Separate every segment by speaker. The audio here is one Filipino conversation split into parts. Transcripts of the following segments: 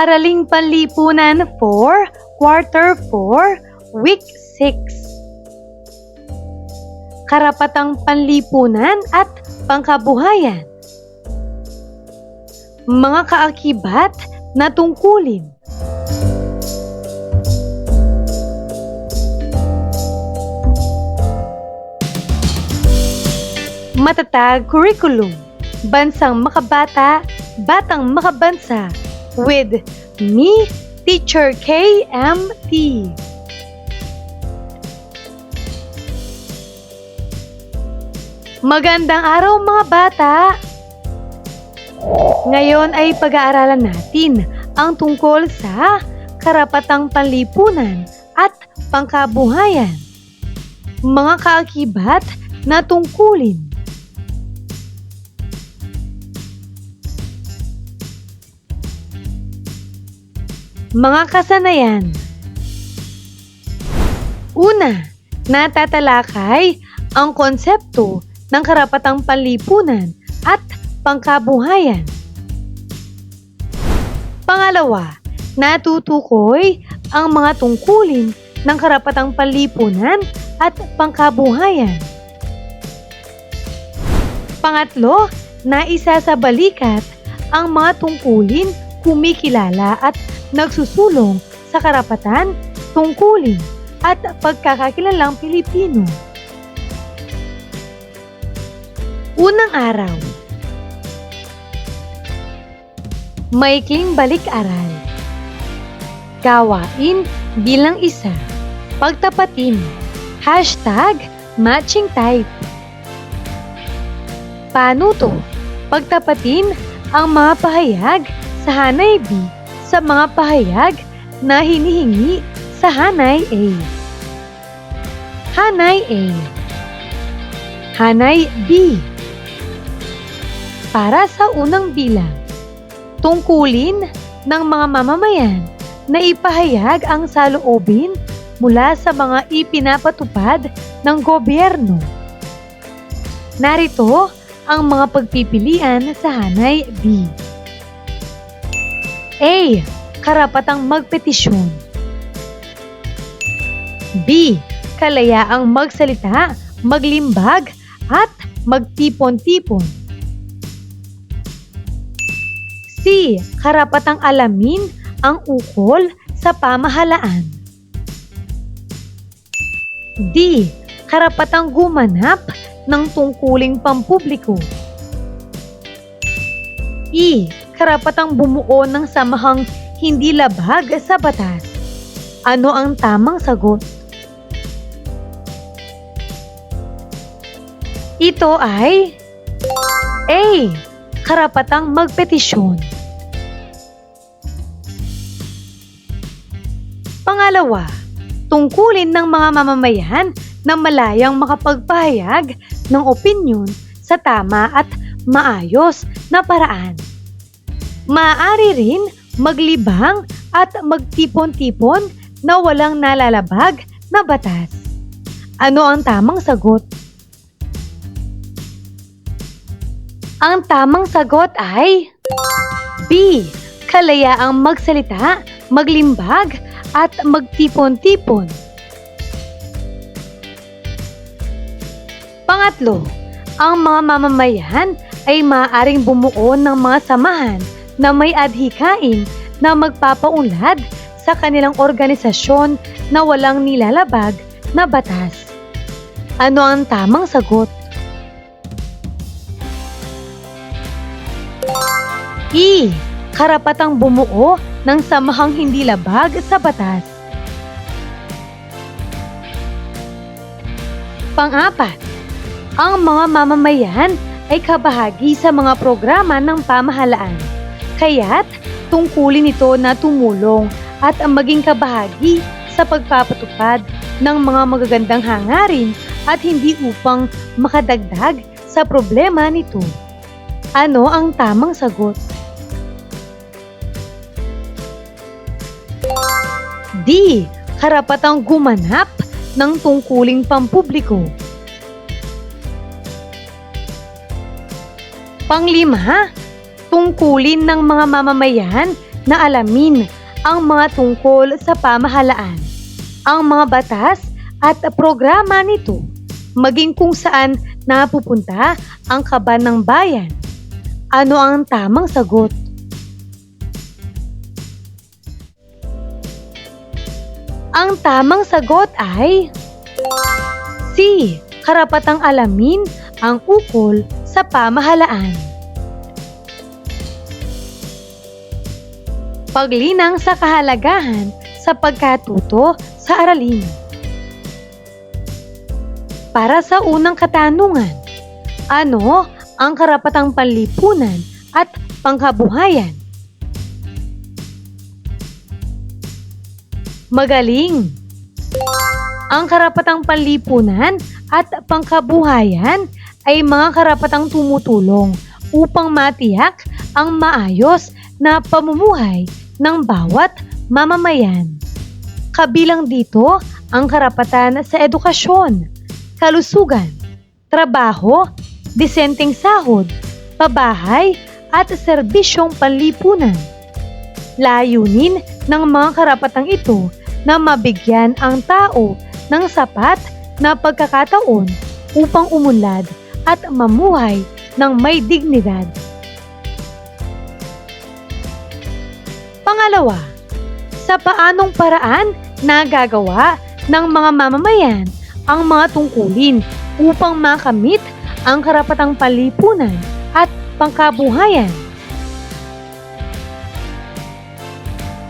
Speaker 1: Araling Panlipunan 4, Quarter 4, Week 6. Karapatang panlipunan at pangkabuhayan. Mga kaakibat na tungkulin. Matatag curriculum. Bansang makabata, batang makabansa. With me, Teacher KMT. Magandang araw mga bata! Ngayon ay pag-aaralan natin ang tungkol sa karapatang panlipunan at pangkabuhayan. Mga kaakibat na tungkulin. Mga kasanayan. Una, natatalakay ang konsepto ng karapatang panlipunan at pangkabuhayan. Pangalawa, natutukoy ang mga tungkulin ng karapatang panlipunan at pangkabuhayan. Pangatlo, naisasabalikat ang mga tungkulin kumikilala at nagsusulong sa karapatan, tungkulin at pagkakakilalang Pilipino. Unang araw. Maikling balik-aral. Gawain bilang isa. Pagtapatin. #matching type. Panuto. Pagtapatin ang mga pahayag sa Hanay B sa mga pahayag na hinihingi sa Hanay A. Hanay A. Hanay B. Para sa unang bilang, tungkulin ng mga mamamayan na ipahayag ang saloobin mula sa mga ipinapatupad ng gobyerno. Narito ang mga pagpipilian sa Hanay B. A. Karapatang magpetisyon. B. Kalayaang magsalita, maglimbag, at magtipon-tipon. C. Karapatang alamin ang ukol sa pamahalaan. D. Karapatang gumanap ng tungkuling pampubliko. E. Karapatang bumuo ng samahang hindi labag sa batas. Ano ang tamang sagot? Ito ay A. Karapatang magpetisyon. Pangalawa, tungkulin ng mga mamamayan na malayang makapagpahayag ng opinyon sa tama at maayos na paraan. Maaari rin maglibang at magtipon-tipon na walang nalalabag na batas. Ano ang tamang sagot? Ang tamang sagot ay B. Kalayaang magsalita, maglimbag, at magtipon-tipon. Pangatlo, ang mga mamamayan ay maaaring bumuo ng mga samahan na may adhikain na magpapaunlad sa kanilang organisasyon na walang nilalabag na batas. Ano ang tamang sagot? E. Karapatang bumuo ng samahang hindi labag sa batas. Pang-apat, ang mga mamamayan ay kabahagi sa mga programa ng pamahalaan. Kaya't tungkulin ito na tumulong at maging kabahagi sa pagpapatupad ng mga magagandang hangarin at hindi upang makadagdag sa problema nito. Ano ang tamang sagot? D. Karapatang gumanap ng tungkuling pampubliko. Panglima, tungkulin ng mga mamamayan na alamin ang mga tungkol sa pamahalaan, ang mga batas at programa nito, maging kung saan napupunta ang kaban ng bayan. Ano ang tamang sagot? Ang tamang sagot ay C. Karapatang alamin ang ukol sa pamahalaan. Paglinang sa kahalagahan sa pagkatuto sa aralin. Para sa unang katanungan, ano ang karapatang panlipunan at pangkabuhayan? Magaling! Ang karapatang panlipunan at pangkabuhayan ay mga karapatang tumutulong upang matiyak ang maayos na pamumuhay ng bawat mamamayan. Kabilang dito ang karapatan sa edukasyon, kalusugan, trabaho, disenteng sahod, pabahay at serbisyong panlipunan. Layunin ng mga karapatang ito na mabigyan ang tao ng sapat na pagkakataon upang umunlad at mamuhay ng may dignidad. Pangalawa, sa paanong paraan nagagawa ng mga mamamayan ang mga tungkulin upang makamit ang karapatang panlipunan at pangkabuhayan?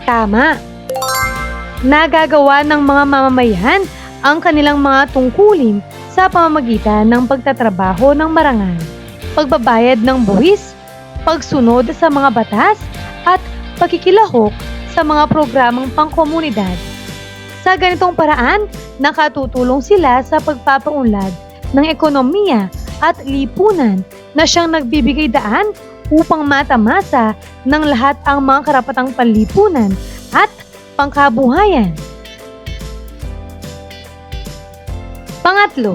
Speaker 1: Tama! Nagagawa ng mga mamamayan ang kanilang mga tungkulin sa pamamagitan ng pagtatrabaho ng marangal, pagbabayad ng buwis, pagsunod sa mga batas, at pakikilahok sa mga programang pangkomunidad. Sa ganitong paraan, nakatutulong sila sa pagpapaunlad ng ekonomiya at lipunan na siyang nagbibigay daan upang matamasa ng lahat ang mga karapatang panlipunan at pangkabuhayan. Pangatlo,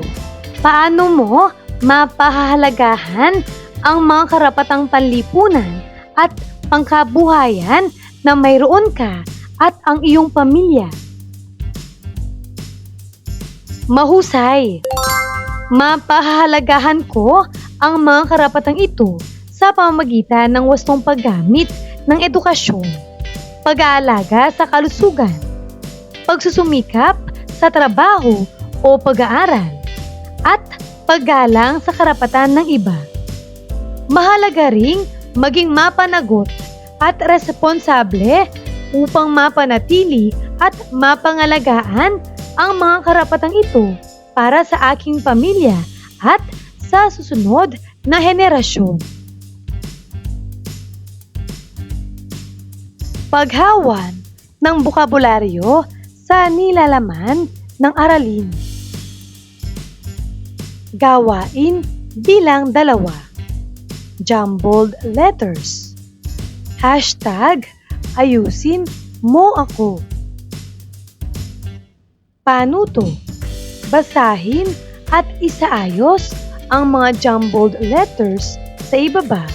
Speaker 1: paano mo mapahahalagahan ang mga karapatang panlipunan at pangkabuhayan na mayroon ka at ang iyong pamilya? Mahusay! Mapahahalagahan ko ang mga karapatang ito sa pamamagitan ng wastong paggamit ng edukasyon, pag-aalaga sa kalusugan, pagsusumikap sa trabaho o pag-aaral, at paggalang sa karapatan ng iba. Mahalaga ring maging mapanagot at responsable upang mapanatili at mapangalagaan ang mga karapatang ito para sa aking pamilya at sa susunod na henerasyon. Paghawan ng bokabularyo sa nilalaman ng aralin. Gawain bilang 2. Jumbled letters. #ayusin mo ako. Panuto. Basahin at isaayos ang mga jumbled letters sa ibaba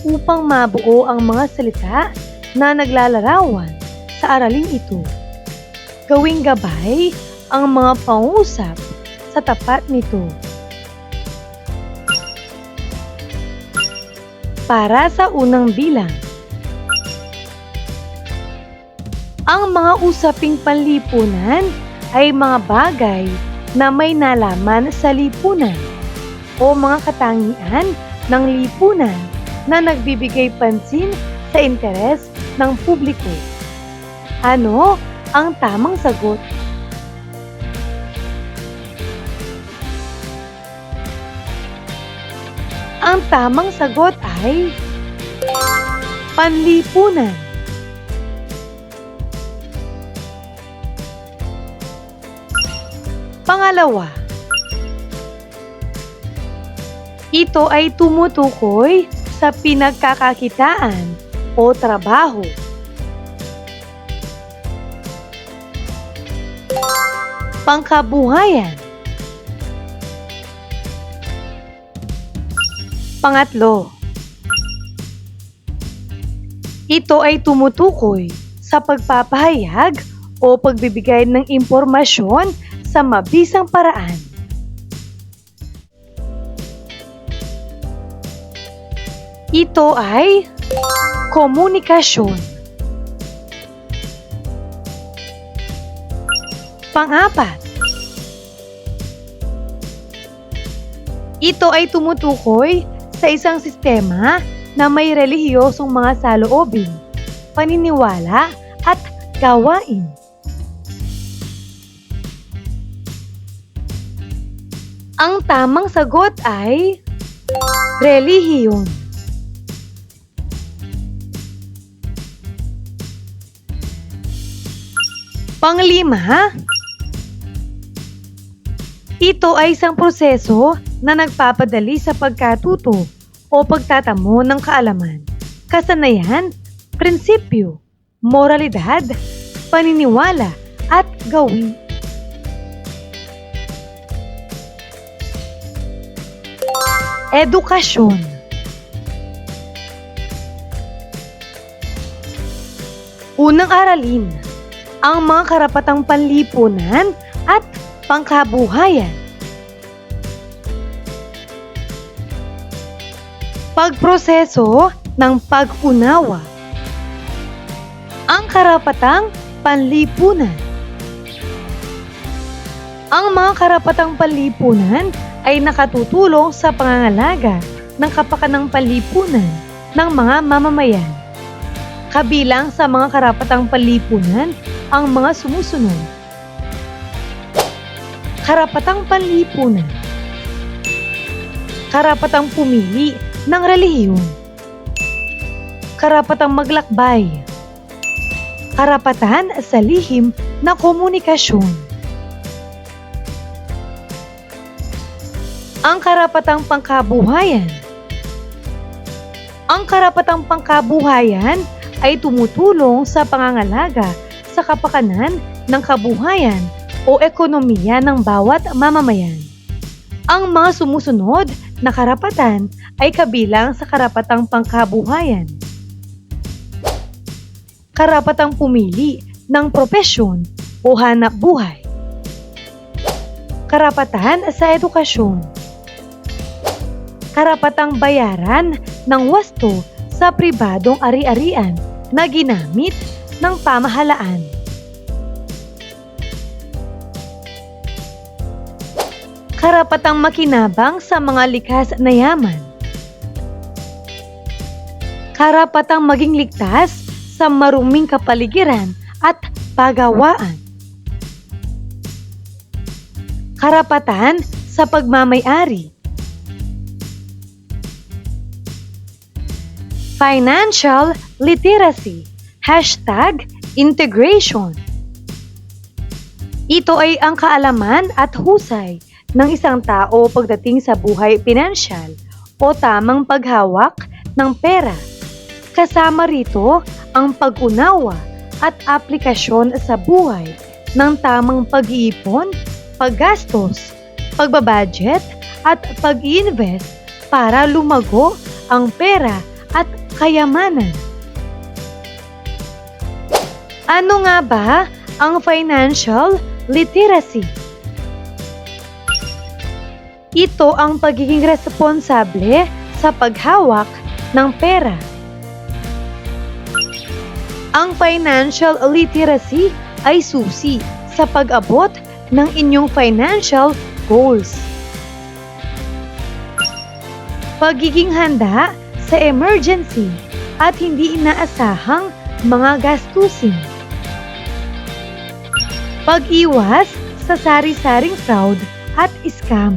Speaker 1: upang mabuo ang mga salita na naglalarawan sa aralin ito. Gawing gabay ang mga pangusap sa tapat nito. Para sa unang bilang. Ang mga usaping panlipunan ay mga bagay na may nalaman sa lipunan o mga katangian ng lipunan na nagbibigay pansin sa interes ng publiko. Ano ang tamang sagot? Ang tamang sagot ay panlipunan. Pangalawa, ito ay tumutukoy sa pinagkakakitaan o trabaho. Pangkabuhayan. Pangatlo, Ito ay tumutukoy sa pagpapahayag o pagbibigay ng impormasyon sa mabisang paraan. Ito ay komunikasyon. Pang-apat, ito ay tumutukoy sa isang sistema na may relihiyosong mga saloobin, paniniwala at gawain. Ang tamang sagot ay relihiyon. Panglima, ito ay isang proseso na nagpapadali sa pagkatuto o pagtatamo ng kaalaman, kasanayan, prinsipyo, moralidad, paniniwala, at gawin. Edukasyon. Unang aralin ang mga karapatang panlipunan at pangkabuhayan. Pagproseso ng pag-unawa. Ang karapatang panlipunan. Ang mga karapatang panlipunan ay nakatutulong sa pangangalaga ng kapakanang panlipunan ng mga mamamayan. Kabilang sa mga karapatang panlipunan ang mga sumusunod. Karapatang panlipunan. Karapatang pumili ng relihiyon. Karapatang maglakbay. Karapatan sa lihim na komunikasyon. Ang karapatang pangkabuhayan. Ang karapatang pangkabuhayan ay tumutulong sa pangangalaga sa kapakanan ng kabuhayan o ekonomiya ng bawat mamamayan. Ang mga sumusunod na karapatan ay kabilang sa karapatang pangkabuhayan. Karapatang pumili ng propesyon o hanap buhay. Karapatan sa edukasyon. Karapatang bayaran ng wasto sa pribadong ari-arian na ginamit ng pamahalaan. Karapatang makinabang sa mga likas na yaman. Karapatang maging ligtas sa maruming kapaligiran at pagawaan. Karapatan sa pagmamay-ari. Financial literacy. #integration. Ito ay ang kaalaman at husay ng isang tao pagdating sa buhay pinansyal o tamang paghawak ng pera. Kasama rito ang pag-unawa at aplikasyon sa buhay ng tamang pag-iipon, paggastos, pagbabudget at pag-i-invest para lumago ang pera at kayamanan. Ano nga ba ang financial literacy? Ito ang pagiging responsable sa paghawak ng pera. Ang financial literacy ay susi sa pag-abot ng inyong financial goals. Pagiging handa sa emergency at hindi inaasahang mga gastusin. Pag-iwas sa sari-saring fraud at scam.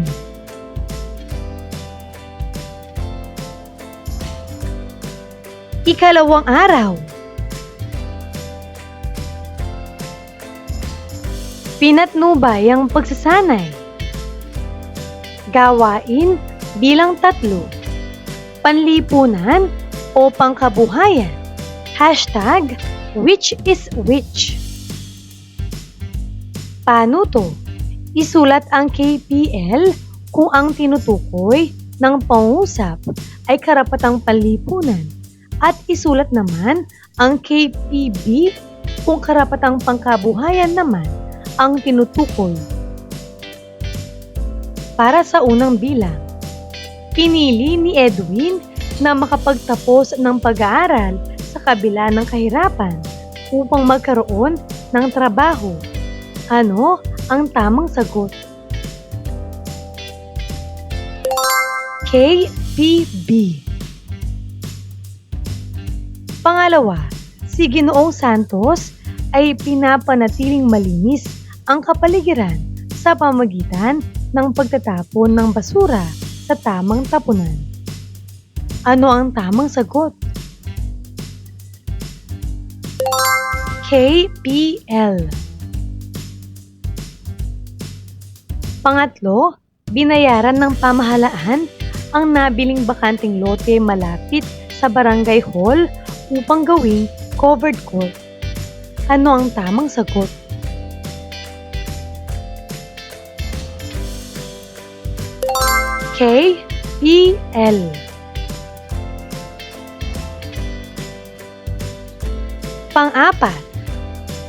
Speaker 1: Ikalawang araw. Pinatnubay ang pagsasanay. Gawain bilang 3. Panlipunan o pangkabuhayan. #which is which. Paano to? Isulat ang KPL kung ang tinutukoy ng pangusap ay karapatang panlipunan At isulat naman ang KPB kung karapatang pangkabuhayan naman ang tinutukoy. Para sa unang bilang, pinili ni Edwin na makapagtapos ng pag-aaral sa kabila ng kahirapan upang magkaroon ng trabaho. Ano ang tamang sagot? KPB. Pangalawa, si Ginoong Santos ay pinapanatiling malinis ang kapaligiran sa pamamagitan ng pagtatapon ng basura sa tamang tapunan. Ano ang tamang sagot? KPL. Pangatlo, binayaran ng pamahalaan ang nabiling bakanting lote malapit sa barangay hall upang gawing covered court. Ano ang tamang sagot? KPL. Pang-apat,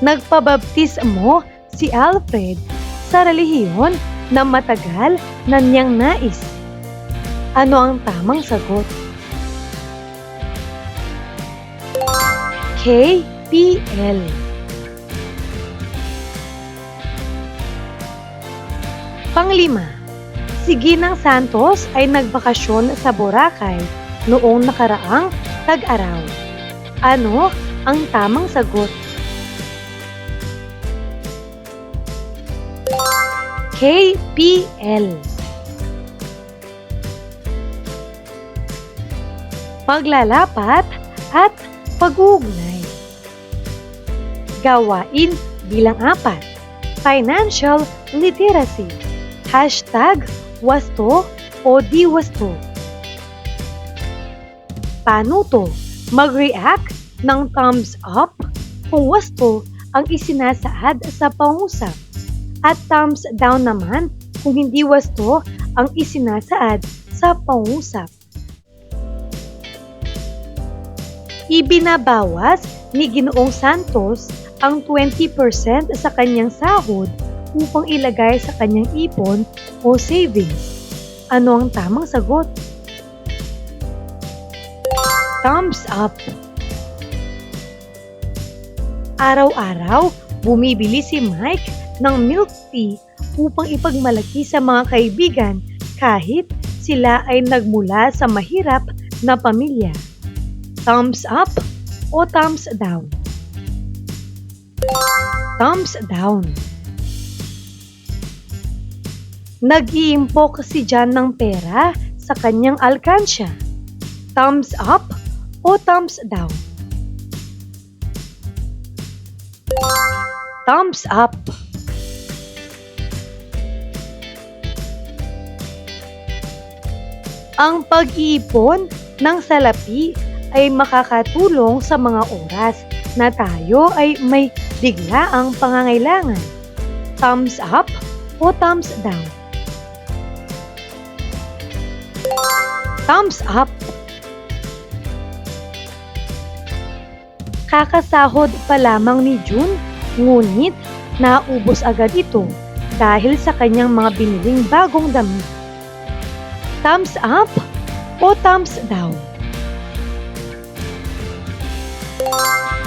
Speaker 1: nagpabaptismo si Alfred sa relihiyon na matagal na niyang nais. Ano ang tamang sagot? KPL. Panglima, si Ginang Santos ay nagbakasyon sa Boracay noong nakaraang tag-araw. Ano ang tamang sagot? KPL. Paglalapat at pag-uugnay. Gawain bilang 4. Financial literacy. #wasto o di wasto. Paano to? Mag-react ng thumbs up kung wasto ang isinasaad sa pangusap at thumbs down naman kung hindi wasto ang isinasaad sa pangusap. Ibinabawas ni Ginoong Santos ang 20% sa kanyang sahod upang ilagay sa kanyang ipon o savings. Ano ang tamang sagot? Thumbs up. Araw-araw, bumibili si Mike ng milk tea upang ipagmalaki sa mga kaibigan kahit sila ay nagmula sa mahirap na pamilya. Thumbs up o thumbs down? Thumbs down. Nag-iimpok si John ng pera sa kanyang alkansya. Thumbs up o thumbs down? Thumbs up. Ang pag-iipon ng salapi ay makakatulong sa mga oras na tayo ay may biglaang pangangailangan. Thumbs up o thumbs down? Thumbs up. Kakasahod pa lamang ni June, ngunit naubos agad ito dahil sa kanyang mga biniling bagong damit. Thumbs up o thumbs down?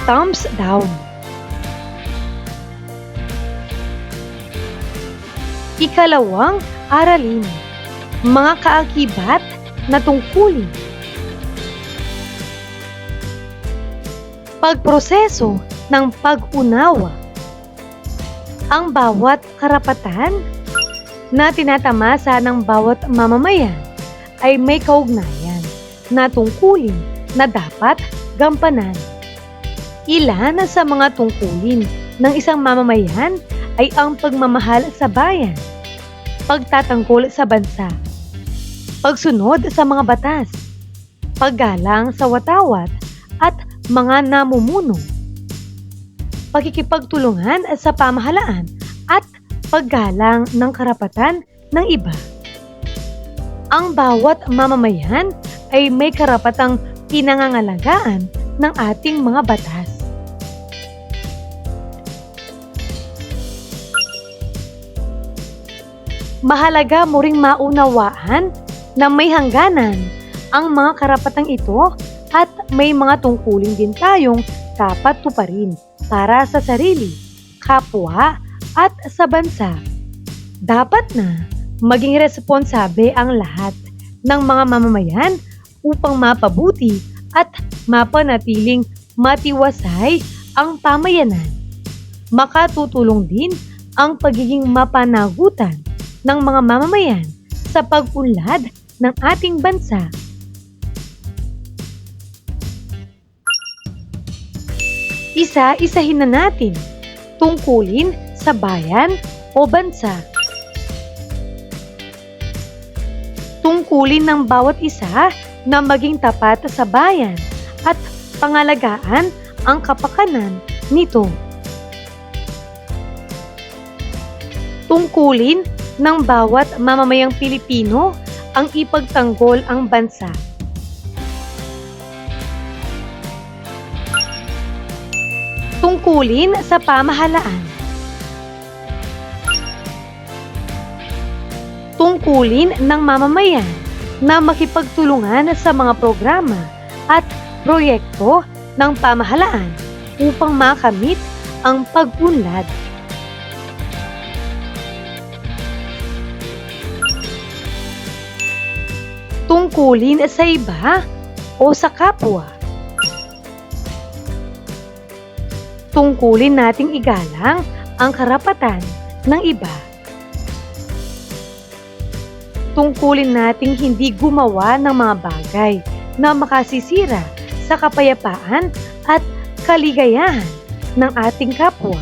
Speaker 1: Thumbs down. Ikalawang aralin. Mga kaakibat na tungkulin. Pagproseso ng pag-unawa. Ang bawat karapatan na tinatamasa ng bawat mamamayan ay may kaugnayan na tungkulin na dapat gampanan. Ilan sa mga tungkulin ng isang mamamayan ay ang pagmamahal sa bayan, pagtatanggol sa bansa, pagsunod sa mga batas, paggalang sa watawat at mga namumuno, pakikipagtulungan sa pamahalaan at paggalang ng karapatan ng iba. Ang bawat mamamayan ay may karapatang pinangangalagaan ng ating mga batas. Mahalaga mo ring maunawaan na may hangganan ang mga karapatang ito at may mga tungkulin din tayong dapat tuparin para sa sarili, kapwa at sa bansa. Dapat na maging responsable ang lahat ng mga mamamayan upang mapabuti at mapanatiling matiwasay ang pamayanan. Makatutulong din ang pagiging mapanagutan ng mga mamamayan sa pag-unlad ng ating bansa. Isa-isahin na natin tungkulin sa bayan o bansa. Tungkulin ng bawat isa na maging tapat sa bayan at pangalagaan ang kapakanan nito. Tungkulin ng bawat mamamayang Pilipino ang ipagtanggol ang bansa. Tungkulin sa pamahalaan. Tungkulin ng mamamayan na makipagtulungan sa mga programa at proyekto ng pamahalaan upang makamit ang pag-unlad. Tungkulin sa iba o sa kapwa. Tungkulin nating igalang ang karapatan ng iba. Tungkulin nating hindi gumawa ng mga bagay na makasisira sa kapayapaan at kaligayahan ng ating kapwa.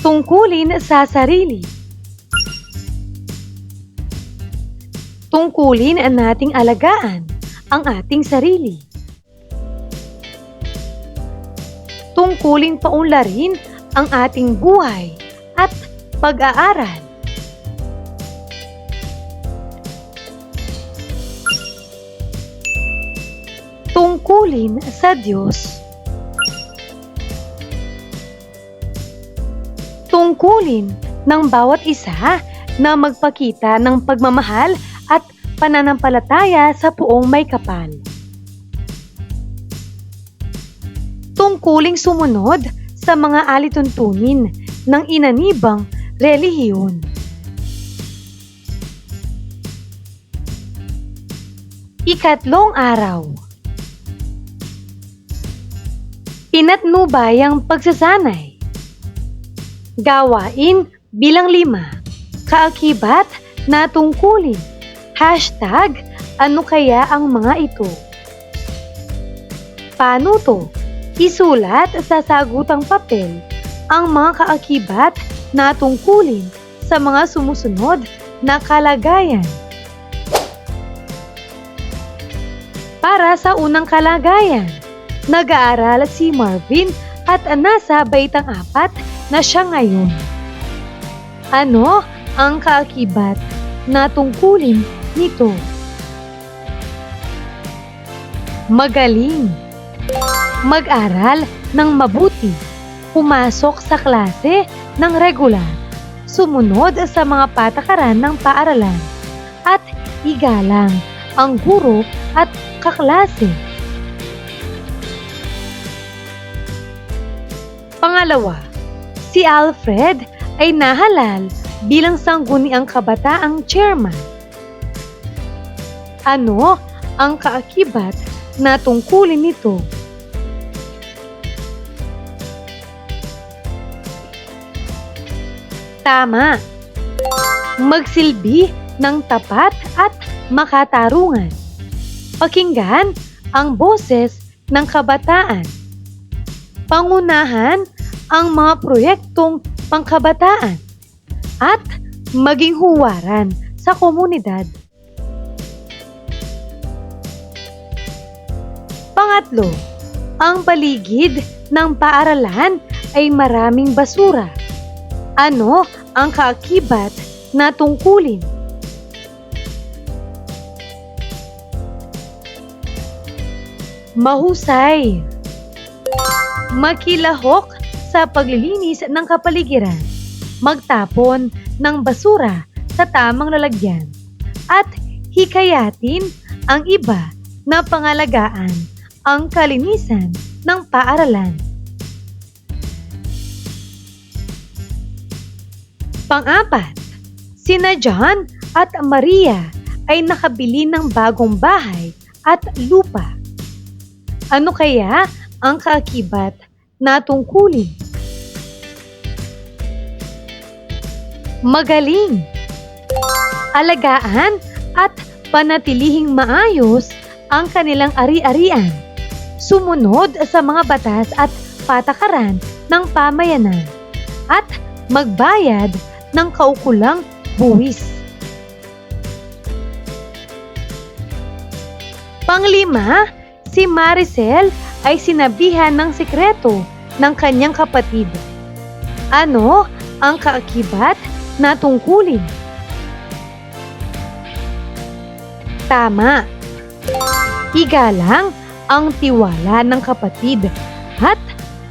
Speaker 1: Tungkulin sa sarili. Tungkulin nating alagaan ang ating sarili. Tungkulin paunlarin ang ating buhay at pag-aaral. Tungkulin sa Diyos. Tungkulin ng bawat isa na magpakita ng pagmamahal at pananampalataya sa Poong Maykapal. Tungkuling sumunod sa mga alituntunin ng inanibang relihiyon. Ikatlong araw. Pinatnubayang pagsasanay. Gawain bilang 5. Kaakibat na tungkulin. Hashtag, ano kaya ang mga ito? Paano to? Isulat sa sagutang papel ang mga kaakibat na tungkulin sa mga sumusunod na kalagayan. Para sa unang kalagayan, nag-aaral si Marvin at nasa baitang 4 na siya ngayon. Ano ang kaakibat na tungkulin nito? Magaling. Mag-aral ng mabuti. Pumasok sa klase ng regular. Sumunod sa mga patakaran ng paaralan. At igalang ang guro at kaklase. Pangalawa, si Alfred ay nahalal bilang sangguniang kabataang chairman. Ano ang kaakibat na tungkulin nito? Tama. Magsilbi ng tapat at makatarungan. Pakinggan ang boses ng kabataan. Pangunahan ang mga proyektong pangkabataan at maging huwaran sa komunidad. Pangatlo, ang paligid ng paaralan ay maraming basura. Ano ang kaakibat na tungkulin? Mahusay. Makilahok sa paglilinis ng kapaligiran. Magtapon ng basura sa tamang lalagyan. At hikayatin ang iba na pangalagaan ang kalinisan ng paaralan. Pang-apat, sina John at Maria ay nakabili ng bagong bahay at lupa. Ano kaya ang kaakibat na tungkulin? Magaling. Alagaan at panatilihing maayos ang kanilang ari-arian. Sumunod sa mga batas at patakaran ng pamayanan. At magbayad ng kaukulang buwis. Panglima, si Maricel ay sinabihan ng sekreto ng kanyang kapatid. Ano ang kaakibat na tungkulin? Tama. Igalang ang tiwala ng kapatid at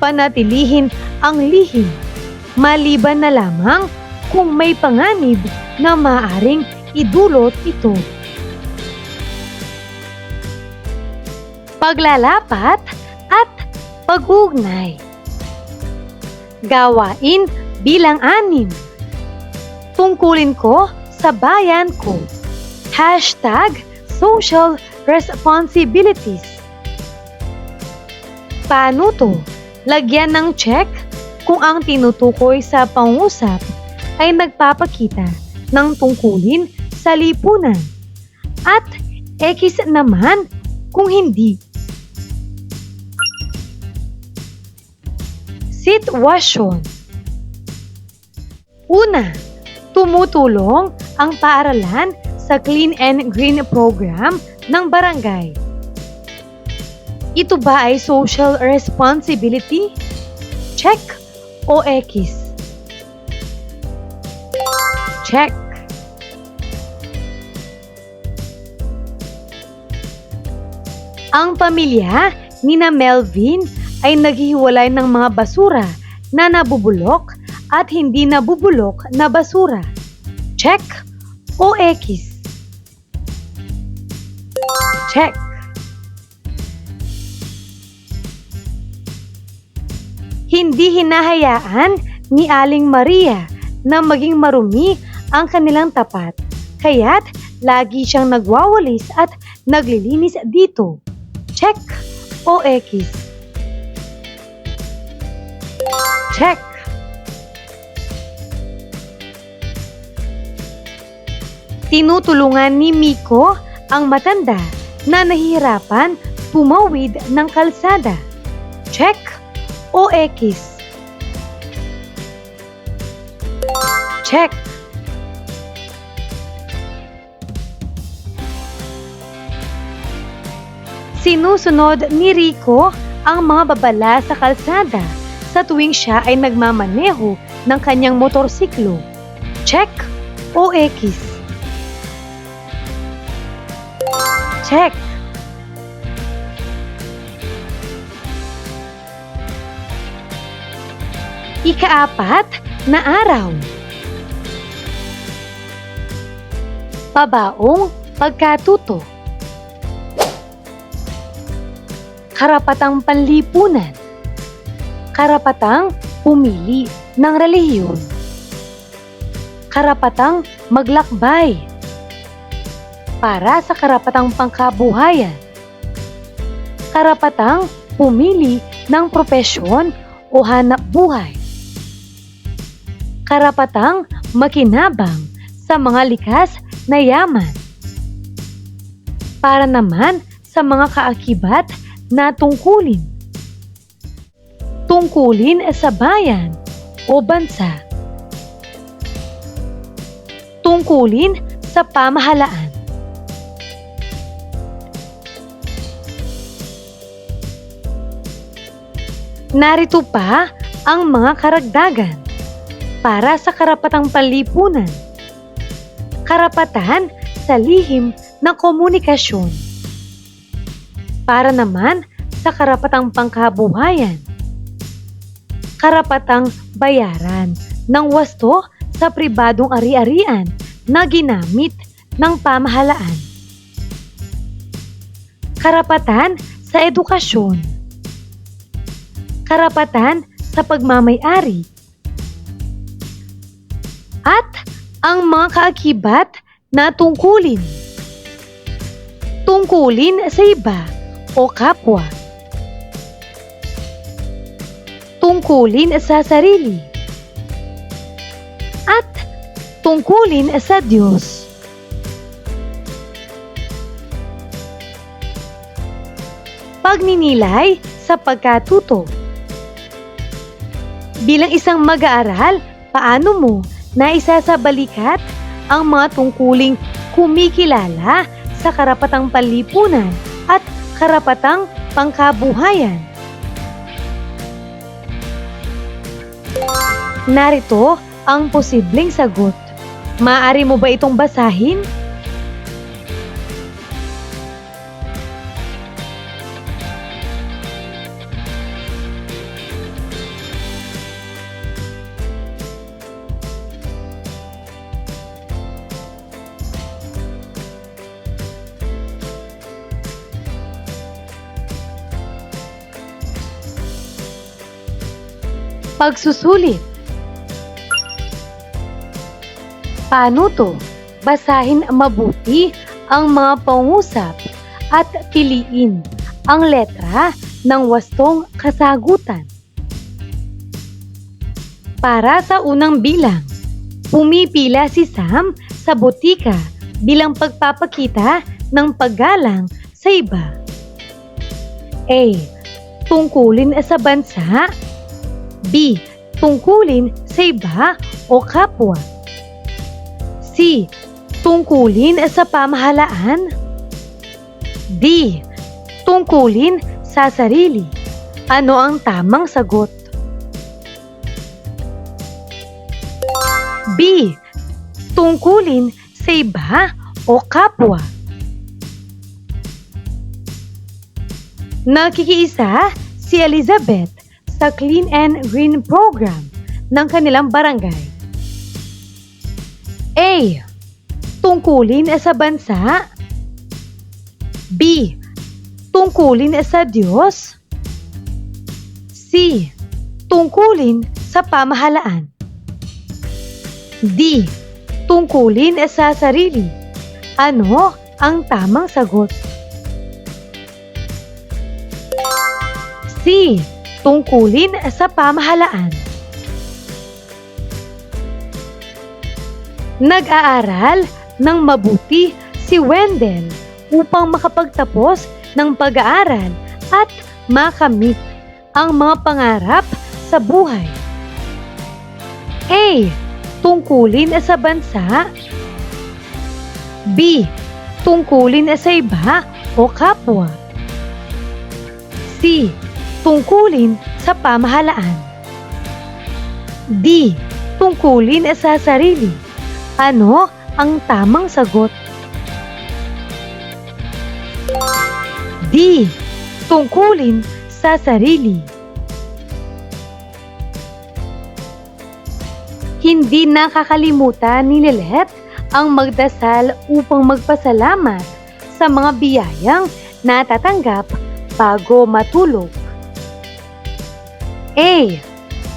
Speaker 1: panatilihin ang lihim, maliban na lamang kung may panganib na maaaring idulot ito. Paglalapat at pag-ugnay. Gawain bilang 6. Tungkulin ko sa bayan ko. #social responsibilities. Paano to? Lagyan ng check kung ang tinutukoy sa pangusap ay nagpapakita ng tungkulin sa lipunan. At X naman kung hindi. Sitwasyon. Una, tumutulong ang paaralan sa Clean and Green program ng barangay. Ito ba ay social responsibility? Check o X? Check. Ang pamilya ni na Melvin ay naghihiwalay ng mga basura na nabubulok at hindi nabubulok na basura. Check o X? Check. Hindi hinahayaan ni Aling Maria na maging marumi ang kanilang tapat, kaya't lagi siyang nagwawalis at naglilinis dito. Check o X? Check. Tinutulungan ni Miko ang matanda na nahihirapan tumawid ng kalsada. Check o X? Check. Sinusunod ni Rico ang mga babala sa kalsada sa tuwing siya ay nagmamaneho ng kanyang motorsiklo. Check o X? Check. Ika-4 na araw. Pabaong pagkatuto. Karapatang panlipunan. Karapatang pumili ng relihiyon. Karapatang maglakbay. Para sa karapatang pangkabuhayan. Karapatang pumili ng propesyon o hanap buhay. Karapatang makinabang sa mga likas na yaman. Para naman sa mga kaakibat na tungkulin. Tungkulin sa bayan o bansa. Tungkulin sa pamahalaan. Narito pa ang mga karagdagan para sa karapatang panlipunan. Karapatan sa lihim na komunikasyon. Para naman sa karapatang pangkabuhayan. Karapatang bayaran ng wasto sa pribadong ari-arian na ginamit ng pamahalaan. Karapatan sa edukasyon. Karapatan sa pagmamay-ari. At ang mga kaakibat na tungkulin. Tungkulin sa iba o kapwa. Tungkulin sa sarili. At tungkulin sa Diyos. Pagninilay sa pagkatuto. Bilang isang mag-aaral, paano mo naisasabalikat ang mga tungkuling kumikilala sa karapatang panlipunan at karapatang pangkabuhayan? Narito ang posibleng sagot. Maaari mo ba itong basahin? Pagsusulit. Paano to? Basahin mabuti ang mga pangusap at piliin ang letra ng wastong kasagutan. Para sa unang bilang, pumipila si Sam sa botika bilang pagpapakita ng paggalang sa iba. A. Tungkulin sa bansa. B. Tungkulin sa iba o kapwa. C. Tungkulin sa pamahalaan. D. Tungkulin sa sarili. Ano ang tamang sagot? B. Tungkulin sa iba o kapwa. Nakikiisa si Elizabeth sa Clean and Green Program ng kanilang barangay. A. Tungkulin sa bansa. B. Tungkulin sa Diyos. C. Tungkulin sa pamahalaan. D. Tungkulin sa sarili. Ano ang tamang sagot? C. Tungkulin sa pamahalaan. Nag-aaral ng mabuti si Wendell upang makapagtapos ng pag-aaral at makamit ang mga pangarap sa buhay. A. Tungkulin sa bansa. B. Tungkulin sa iba o kapwa. C. Tungkulin sa pamahalaan. D. Tungkulin sa sarili. Ano ang tamang sagot? D. Tungkulin sa sarili. Hindi nakakalimutan ni Lilith ang magdasal upang magpasalamat sa mga biyayang natatanggap bago matulog. A.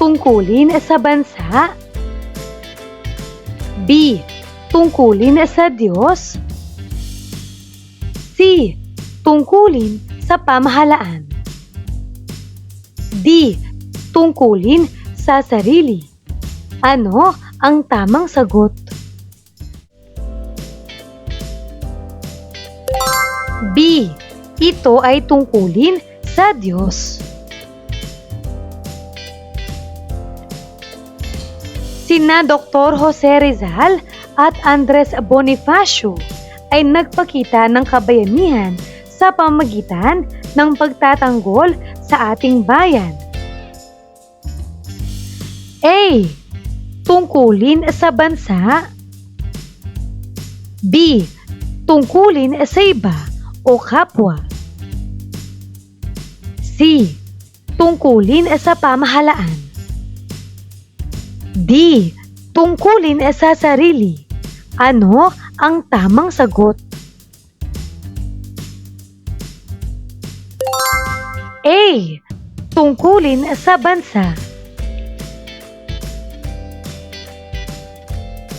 Speaker 1: Tungkulin sa bansa. B. Tungkulin sa Diyos. C. Tungkulin sa pamahalaan. D. Tungkulin sa sarili. Ano ang tamang sagot? B. Ito ay tungkulin sa Diyos. Sina Dr. Jose Rizal at Andres Bonifacio ay nagpakita ng kabayanihan sa pamamagitan ng pagtatanggol sa ating bayan. A. Tungkulin sa bansa. B. Tungkulin sa iba o kapwa. C. Tungkulin sa pamahalaan. D. Tungkulin sa sarili. Ano ang tamang sagot? A. Tungkulin sa bansa.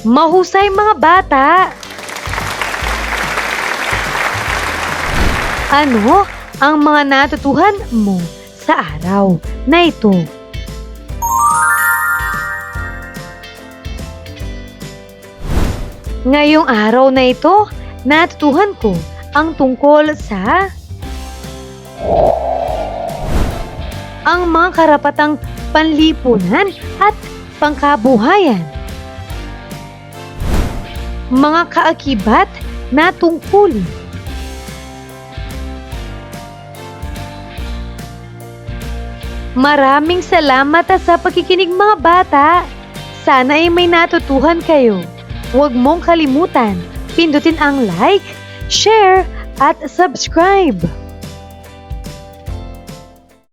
Speaker 1: Mahusay mga bata! Ano ang mga natutuhan mo sa araw na ito? Ngayong araw na ito, natutuhan ko ang tungkol sa ang mga karapatang panlipunan at pangkabuhayan. Mga kaakibat na tungkulin. Maraming salamat sa pakikinig mga bata. Sana ay may natutuhan kayo. Huwag mong kalimutan, pindutin ang like, share, at subscribe.